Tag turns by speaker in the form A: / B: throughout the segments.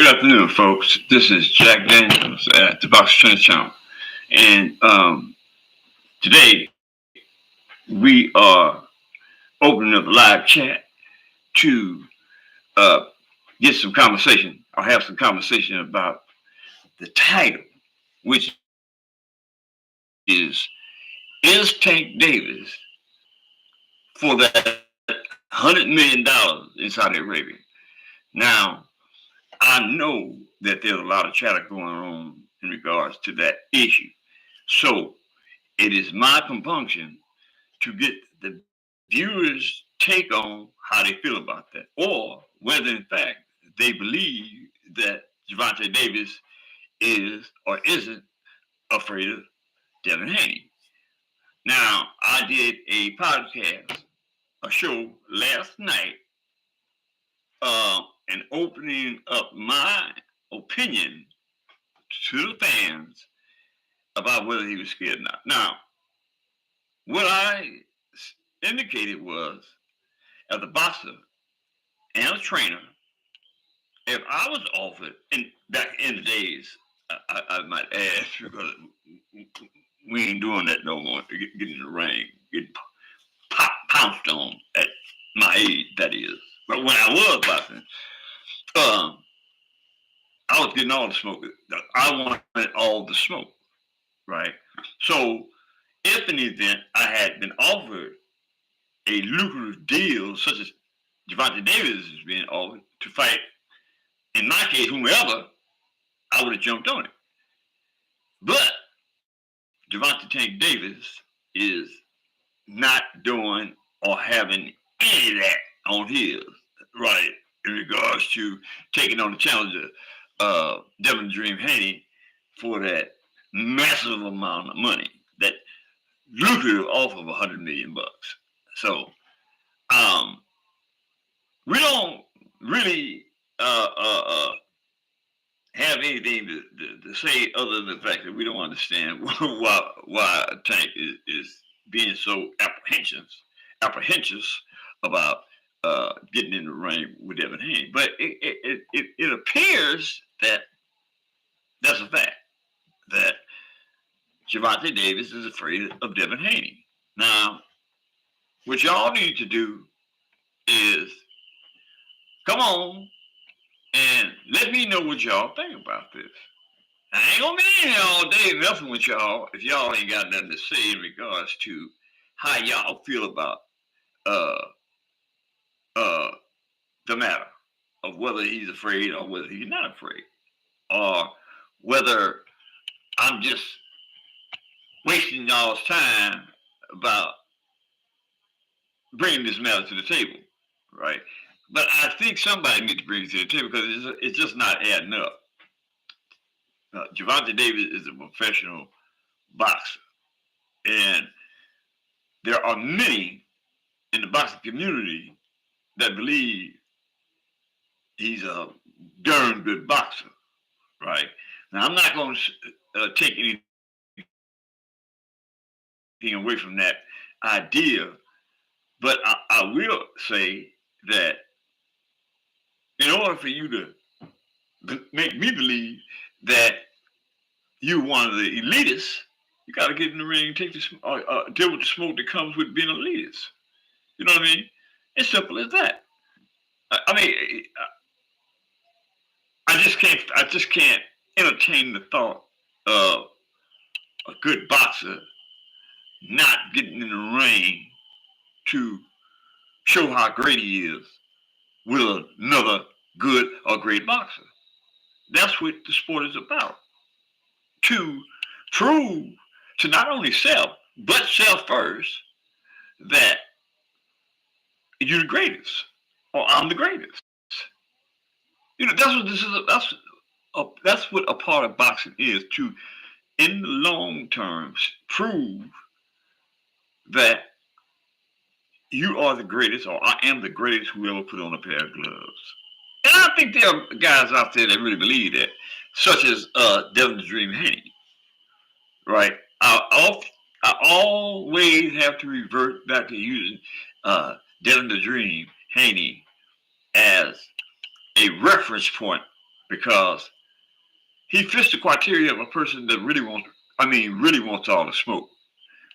A: afternoon, folks. This is Jack Daniels at the Box Trend Channel. And today we are opening up a live chat to uh, get some conversation or have some conversation about the title, which is Tank Davis for that $100 million in Saudi Arabia? Now, I know that there's a lot of chatter going on in regards to that issue. So it is my compunction to get the viewers' take on how they feel about that, or whether in fact they believe that Gervonta Davis is or isn't afraid of Devin Haney. Now, I did a podcast, a show last night, and opening up my opinion to the fans about whether he was scared or not. Now, what I indicated was, as a boxer and a trainer, if I was offered, and back in the days, I might add, because we ain't doing that no more, get in the ring, get pounced on at my age, that is. But when I was boxing, I was getting all the smoke. I wanted all the smoke, right? So if in the event I had been offered a lucrative deal, such as Gervonta Davis is being offered to fight, in my case, whomever, I would have jumped on it. But Gervonta Tank Davis is not doing or having any of that on his, right, in regards to taking on the challenger, Devin Dream Haney, for that massive amount of money, that lucrative offer of $100 million. So, we don't really have anything to say other than the fact that we don't understand why Tank is being so apprehensive about getting in the ring with Devin Haney. But it appears that that's a fact, that Gervonta Davis is afraid of Devin Haney. Now, what y'all need to do is come on and let me know what y'all think about this. I ain't gonna be in here all day messing with y'all if y'all ain't got nothing to say in regards to how y'all feel about uh uh the matter of whether he's afraid or whether he's not afraid, or whether I'm just wasting y'all's time about bringing this matter to the table, right? But I think somebody needs to bring it to the table because it's just not adding up. Gervonta Davis is a professional boxer, and there are many in the boxing community that believe he's a darn good boxer, right? Now, I'm not going to take anything away from that idea, but I will say that in order for you to make me believe that you're one of the elitists, you got to get in the ring and take deal with the smoke that comes with being an elitist. You know what I mean? It's simple as that. I mean, I just can't entertain the thought of a good boxer not getting in the ring to show how great he is with another good or great boxer. That's what the sport is about. To prove to not only self, but self first, that you're the greatest, or I'm the greatest. You know, that's what this is. That's what a part of boxing is, to, in the long term, prove that you are the greatest, or I am the greatest who ever put on a pair of gloves. And I think there are guys out there that really believe that, such as Devin the Dream Haney, right? I always have to revert back to using Devin the Dream Haney as a reference point because he fits the criteria of a person that really wants all the smoke.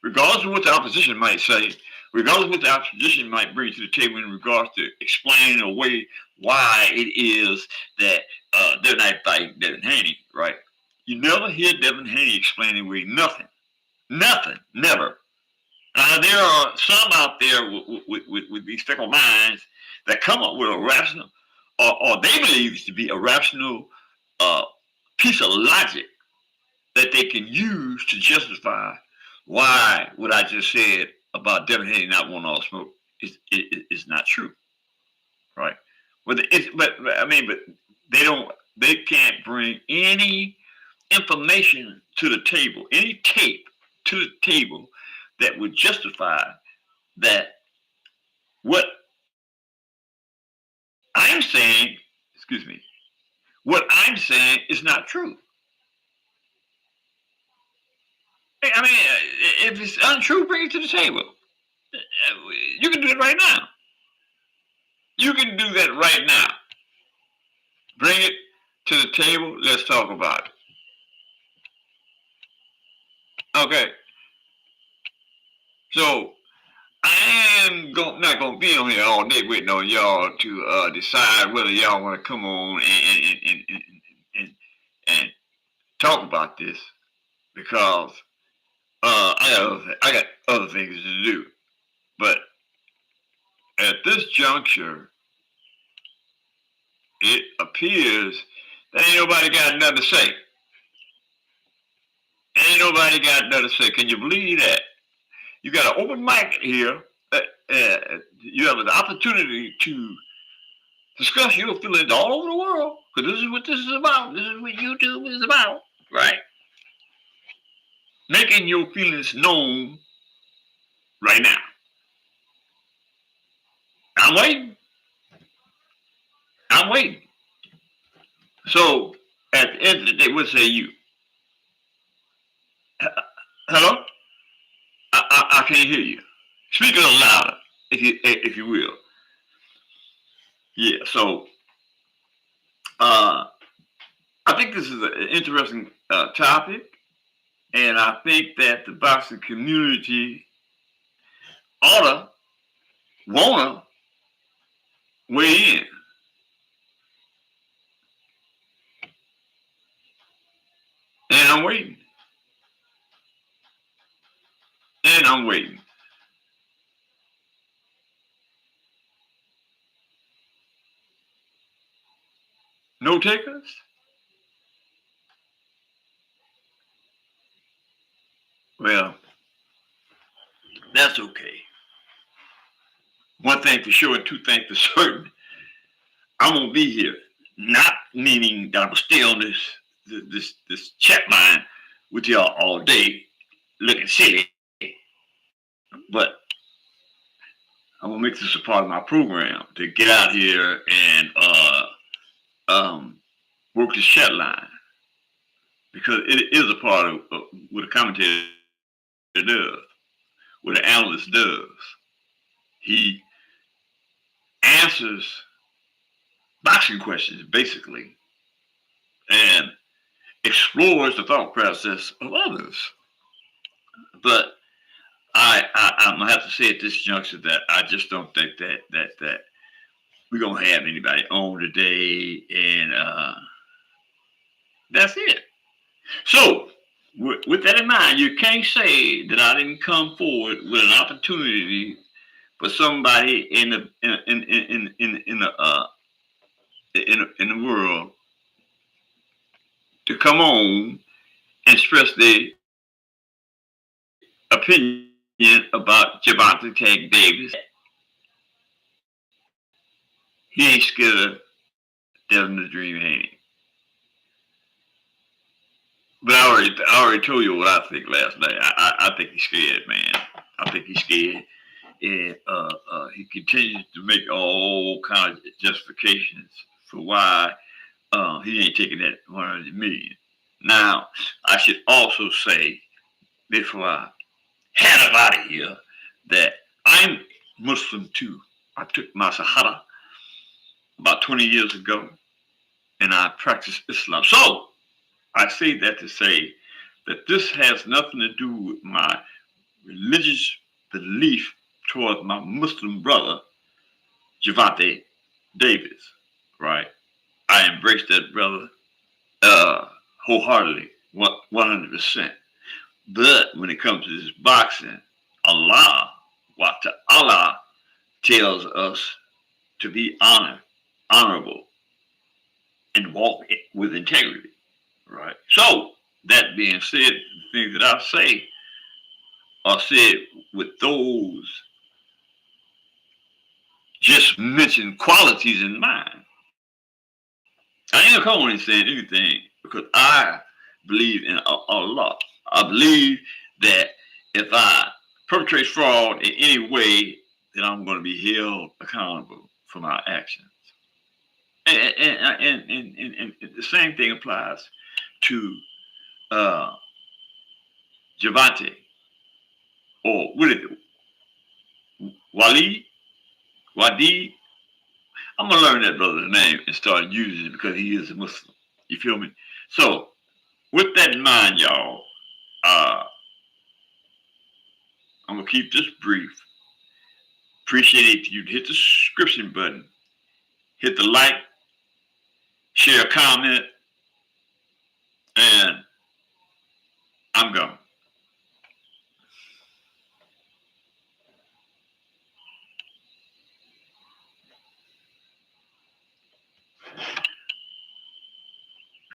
A: Regardless of what the opposition might say, regardless of what the opposition might bring to the table in regards to explaining away why it is that they're not fighting Devin Haney, right? You never hear Devin Haney explaining away nothing. Nothing. Never. There are some out there with these fickle minds that come up with a rational, or they believe it to be a rational piece of logic that they can use to justify why what I just said about Devin Haney not wanting all smoke is not true, right? But they can't bring any information to the table, any tape to the table that would justify that what I'm saying, what I'm saying is not true. I mean, if it's untrue, bring it to the table. You can do it right now. You can do that right now. Bring it to the table. Let's talk about it. Okay. So I am not going to be on here all day waiting on y'all to decide whether y'all want to come on and talk about this, because I got other things to do. But at this juncture, it appears that ain't nobody got nothing to say. Ain't nobody got nothing to say. Can you believe that? You got an open mic here. You have an opportunity to discuss your feelings all over the world, because this is what this is about. This is what YouTube is about, right? Making your feelings known right now. I'm waiting. I'm waiting. So at the end of the day, what say you? Hello? I can't hear you. Speak a little louder, if you will. Yeah. So I think this is an interesting topic, and I think that the boxing community wanna weigh in. And I'm waiting. And I'm waiting. No takers? Well, that's okay. One thing for sure and two things for certain. I'm gonna be here. Not meaning that I'm gonna stay on this chat line with y'all all day looking silly, but I'm gonna make this a part of my program to get out here and work this chat line, because it is a part of what a commentator does, what an analyst does. He answers boxing questions basically and explores the thought process of others. But I'm gonna have to say at this juncture that I just don't think that we're gonna have anybody on today, and that's it. So with that in mind, you can't say that I didn't come forward with an opportunity for somebody in the world to come on and express their opinion about Gervonta Davis. He ain't scared of Devin the Dream Haney. But I already told you what I think last night. I think he's scared, man. I think he's scared, and he continues to make all kinds of justifications for why he ain't taking that 100 million. Now, I should also say, before I head up out of here, that I'm Muslim too. I took my Shahada about 20 years ago. and I practice Islam. So I say that to say that this has nothing to do with my religious belief towards my Muslim brother, Gervonta Davis, right? I embrace that brother uh, wholeheartedly, 100%. But when it comes to this boxing, what Allah tells us to be honorable, and walk with integrity, right? So that being said, the things that I say are said with those just mentioned qualities in mind. I ain't going to say anything because I believe in Allah. I believe that if I perpetrate fraud in any way, then I'm going to be held accountable for my actions. And the same thing applies to uh, Gervonta, or what is it, Wadi. I'm gonna learn that brother's name and start using it because he is a Muslim. You feel me? So with that in mind, y'all, uh, I'm gonna keep this brief. Appreciate it. You hit the subscription button, hit the like, share, comment, and I'm gone.